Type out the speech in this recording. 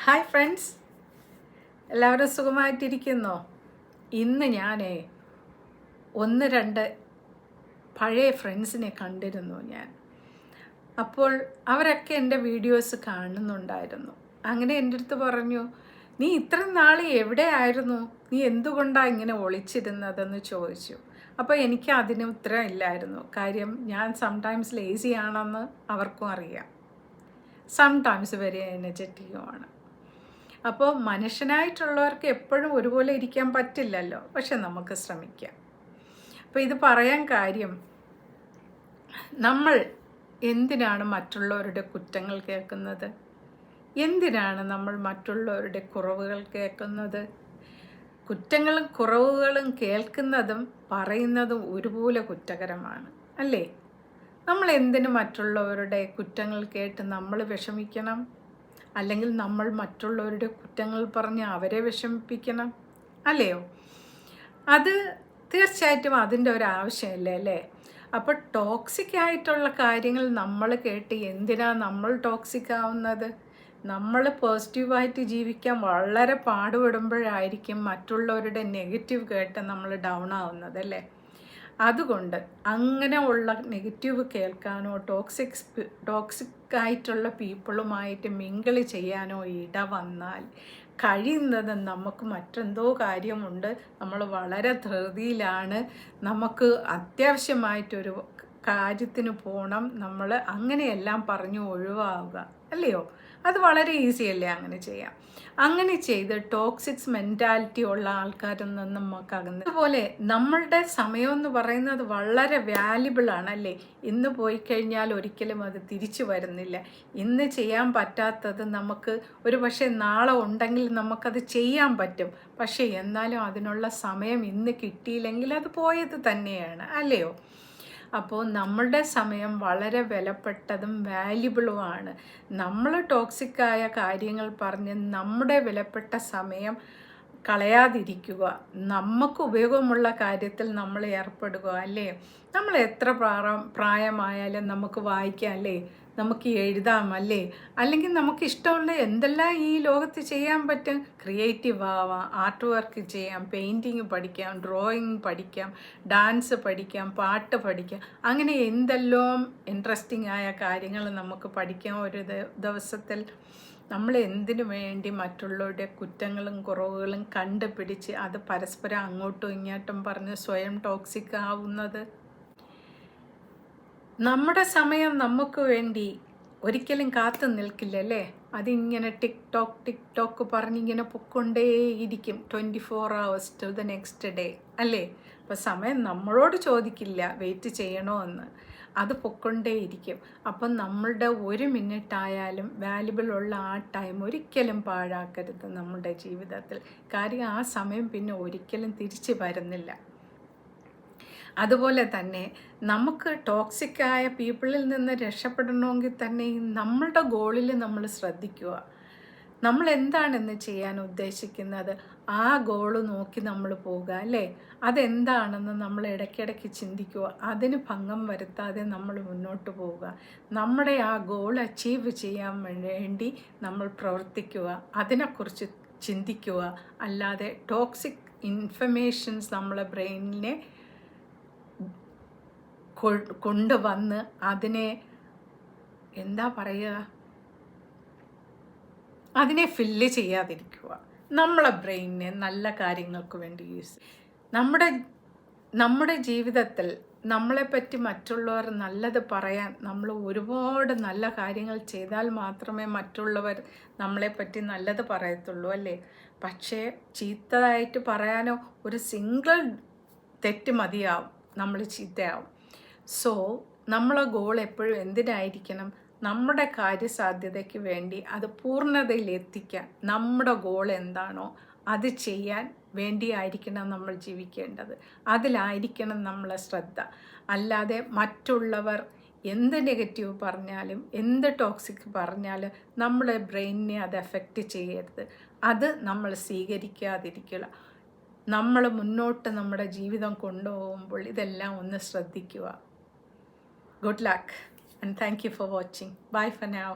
Hi friends, എല്ലാവരും സുഖമായിട്ടിരിക്കുന്നോ? ഇന്ന് ഞാൻ ഒന്ന് രണ്ട് പഴയ ഫ്രണ്ട്സിനെ കണ്ടിരുന്നു ഞാൻ. അപ്പോൾ അവരൊക്കെ എൻ്റെ വീഡിയോസ് കാണുന്നുണ്ടായിരുന്നു. അങ്ങനെ എൻ്റെ അടുത്ത് പറഞ്ഞു, നീ ഇത്രയും നാൾ എവിടെയായിരുന്നു? നീ എന്തുകൊണ്ടാണ് ഇങ്ങനെ ഒളിച്ചിരുന്നതെന്ന് ചോദിച്ചു. അപ്പോൾ എനിക്ക് അതിന് ഉത്തരം ഇല്ലായിരുന്നു. കാര്യം ഞാൻ സംടൈംസ് ലേസി ആണെന്ന് അവർക്കും അറിയാം, സംടൈംസ് വെരി എനർജറ്റിക്കുമാണ്. അപ്പോൾ മനുഷ്യനായിട്ടുള്ളവർക്ക് എപ്പോഴും ഒരുപോലെ ഇരിക്കാൻ പറ്റില്ലല്ലോ, പക്ഷെ നമുക്ക് ശ്രമിക്കാം. അപ്പോൾ ഇത് പറയാൻ കാര്യം, നമ്മൾ എന്തിനാണ് മറ്റുള്ളവരുടെ കുറ്റങ്ങൾ കേൾക്കുന്നത്? എന്തിനാണ് നമ്മൾ മറ്റുള്ളവരുടെ കുറവുകൾ കേൾക്കുന്നത്? കുറ്റങ്ങളും കുറവുകളും കേൾക്കുന്നതും പറയുന്നതും ഒരുപോലെ കുറ്റകരമാണ്, അല്ലേ? നമ്മൾ എന്തിനു മറ്റുള്ളവരുടെ കുറ്റങ്ങൾ കേട്ട് നമ്മൾ വിഷമിക്കണം? അല്ലെങ്കിൽ നമ്മൾ മറ്റുള്ളവരുടെ കുറ്റങ്ങൾ പറഞ്ഞ് അവരെ വിഷമിപ്പിക്കണം, അല്ലയോ? അത് തീർച്ചയായിട്ടും അതിൻ്റെ ഒരു ആവശ്യമില്ല, അല്ലേ? അപ്പോൾ ടോക്സിക് ആയിട്ടുള്ള കാര്യങ്ങൾ നമ്മൾ കേട്ട് എന്തിനാ നമ്മൾ ടോക്സിക് ആവുന്നത്? നമ്മൾ പോസിറ്റീവായിട്ട് ജീവിക്കാൻ വളരെ പാടുപെടുമ്പോഴായിരിക്കും മറ്റുള്ളവരുടെ നെഗറ്റീവ് കേട്ട് നമ്മൾ ഡൗൺ ആവുന്നത്, അല്ലേ? അതുകൊണ്ട് അങ്ങനെ ഉള്ള നെഗറ്റീവ് കേൾക്കാനോ ടോക്സിക് ആയിട്ടുള്ള പീപ്പിളുമായിട്ട് മിങ്കിൾ ചെയ്യാനോ ഇട വന്നാൽ കഴിയുന്നത് നമുക്ക് മറ്റെന്തോ കാര്യമുണ്ട്, നമ്മൾ വളരെ ധൃതിയിലാണ്, നമുക്ക് അത്യാവശ്യമായിട്ടൊരു കാര്യത്തിന് പോകണം, നമ്മൾ അങ്ങനെയെല്ലാം പറഞ്ഞു ഒഴിവാവുക, അല്ലയോ? അത് വളരെ ഈസിയല്ലേ അങ്ങനെ ചെയ്യാം. അങ്ങനെ ചെയ്ത് ടോക്സിക്സ് മെൻറ്റാലിറ്റി ഉള്ള ആൾക്കാരിൽ നിന്ന് നമുക്ക് അകന്ന്. അതുപോലെ നമ്മളുടെ സമയം എന്ന് പറയുന്നത് വളരെ വാല്യുബിളാണ്, അല്ലേ? ഇന്ന് പോയി കഴിഞ്ഞാൽ ഒരിക്കലും അത് തിരിച്ചു വരുന്നില്ല. ഇന്ന് ചെയ്യാൻ പറ്റാത്തത് നമുക്ക് ഒരു പക്ഷേ നാളെ ഉണ്ടെങ്കിൽ നമുക്കത് ചെയ്യാൻ പറ്റും. പക്ഷേ എന്നാലും അതിനുള്ള സമയം ഇന്ന് കിട്ടിയില്ലെങ്കിൽ അത് പോയത് തന്നെയാണ്, അല്ലയോ? അപ്പോൾ നമ്മളുടെ സമയം വളരെ വിലപ്പെട്ടതും വാല്യുബിളുമാണ്. നമ്മൾ ടോക്സിക്കായ കാര്യങ്ങൾ പറഞ്ഞ് നമ്മുടെ വിലപ്പെട്ട സമയം കളയാതിരിക്കുക, നമുക്ക് ഉപയോഗമുള്ള കാര്യത്തിൽ നമ്മൾ ഏർപ്പെടുക, അല്ലേ? നമ്മൾ എത്ര പ്രായമായാലും നമുക്ക് വായിക്കാം, അല്ലേ? നമുക്ക് എഴുതാം, അല്ലേ? അല്ലെങ്കിൽ നമുക്ക് ഇഷ്ടമുള്ള എന്തെല്ലാം ഈ ലോകത്ത് ചെയ്യാൻ പറ്റും. ക്രിയേറ്റീവ് ആവാം, ആർട്ട് വർക്ക് ചെയ്യാം, പെയിൻറ്റിങ് പഠിക്കാം, ഡ്രോയിങ് പഠിക്കാം, ഡാൻസ് പഠിക്കാം, പാട്ട് പഠിക്കാം, അങ്ങനെ എന്തെല്ലാം ഇൻട്രസ്റ്റിംഗ് ആയ കാര്യങ്ങൾ നമുക്ക് പഠിക്കാം ഒരു ദിവസത്തിൽ. നമ്മൾ എന്തിനു വേണ്ടി മറ്റുള്ളവരുടെ കുറ്റങ്ങളും കുറവുകളും കണ്ടുപിടിച്ച് അത് പരസ്പരം അങ്ങോട്ടും ഇങ്ങോട്ടും പറഞ്ഞ് സ്വയം ടോക്സിക് ആവുന്നത്? നമ്മുടെ സമയം നമുക്ക് വേണ്ടി ഒരിക്കലും കാത്തു നിൽക്കില്ല, അല്ലേ? അതിങ്ങനെ ടിക്ടോക്ക് പറഞ്ഞിങ്ങനെ പൊക്കൊണ്ടേയിരിക്കും 24 hours to the next day, അല്ലേ? അപ്പോൾ സമയം നമ്മളോട് ചോദിക്കില്ല വെയിറ്റ് ചെയ്യണോ എന്ന്, അത് പൊക്കൊണ്ടേയിരിക്കും. അപ്പം നമ്മളുടെ 1 മിനിറ്റ് ആയാലും വാല്യുബിൾ ഉള്ള ആ ടൈം ഒരിക്കലും പാഴാക്കരുത് നമ്മുടെ ജീവിതത്തിൽ. കാര്യം ആ സമയം പിന്നെ ഒരിക്കലും തിരിച്ചു വരുന്നില്ല. അതുപോലെ തന്നെ നമുക്ക് ടോക്സിക്കായ പീപ്പിളിൽ നിന്ന് രക്ഷപ്പെടണമെങ്കിൽ തന്നെ നമ്മളുടെ ഗോളിൽ നമ്മൾ ശ്രദ്ധിക്കുക. നമ്മൾ എന്താണെന്ന് ചെയ്യാൻ ഉദ്ദേശിക്കുന്നത്, ആ ഗോള് നോക്കി നമ്മൾ പോവുക, അല്ലേ? അതെന്താണെന്ന് നമ്മൾ ഇടയ്ക്കിടയ്ക്ക് ചിന്തിക്കുക. അതിന് ഭംഗം വരുത്താതെ നമ്മൾ മുന്നോട്ട് പോവുക. നമ്മുടെ ആ ഗോൾ അച്ചീവ് ചെയ്യാൻ വേണ്ടി നമ്മൾ പ്രവർത്തിക്കുക, അതിനെക്കുറിച്ച് ചിന്തിക്കുക. അല്ലാതെ ടോക്സിക് ഇൻഫർമേഷൻസ് നമ്മളെ ബ്രെയിനിനെ കൊണ്ടുവന്ന് അതിനെ എന്താ പറയുക, അതിനെ ഫില്ല് ചെയ്യാതിരിക്കുക. നമ്മളെ ബ്രെയിനിനെ നല്ല കാര്യങ്ങൾക്ക് വേണ്ടി യൂസ്. നമ്മുടെ ജീവിതത്തിൽ നമ്മളെപ്പറ്റി മറ്റുള്ളവർ നല്ലത് പറയാൻ നമ്മൾ ഒരുപാട് നല്ല കാര്യങ്ങൾ ചെയ്താൽ മാത്രമേ മറ്റുള്ളവർ നമ്മളെപ്പറ്റി നല്ലത് പറയത്തുള്ളൂ, അല്ലേ? പക്ഷേ ചീത്തതായിട്ട് പറയാനോ ഒരു സിംഗിൾ തെറ്റ് മതിയാവും, നമ്മൾ ചീത്തയാവും. സോ നമ്മളെ ഗോൾ എപ്പോഴും എന്തിനായിരിക്കണം? നമ്മുടെ കാര്യസാധ്യതയ്ക്ക് വേണ്ടി അത് പൂർണ്ണതയിലെത്തിക്കാൻ നമ്മുടെ ഗോൾ എന്താണോ അത് ചെയ്യാൻ വേണ്ടിയായിരിക്കണം നമ്മൾ ജീവിക്കേണ്ടത്. അതിലായിരിക്കണം നമ്മളെ ശ്രദ്ധ. അല്ലാതെ മറ്റുള്ളവർ എന്ത് നെഗറ്റീവ് പറഞ്ഞാലും എന്ത് ടോക്സിക് പറഞ്ഞാലും നമ്മുടെ ബ്രെയിനിനെ അത് എഫക്റ്റ് ചെയ്യരുത്. അത് നമ്മൾ സ്വീകരിക്കാതിരിക്കുക. നമ്മൾ മുന്നോട്ട് നമ്മുടെ ജീവിതം കൊണ്ടുപോകുമ്പോൾ ഇതെല്ലാം ഒന്ന് ശ്രദ്ധിക്കുക. Good luck and thank you for watching. Bye for now.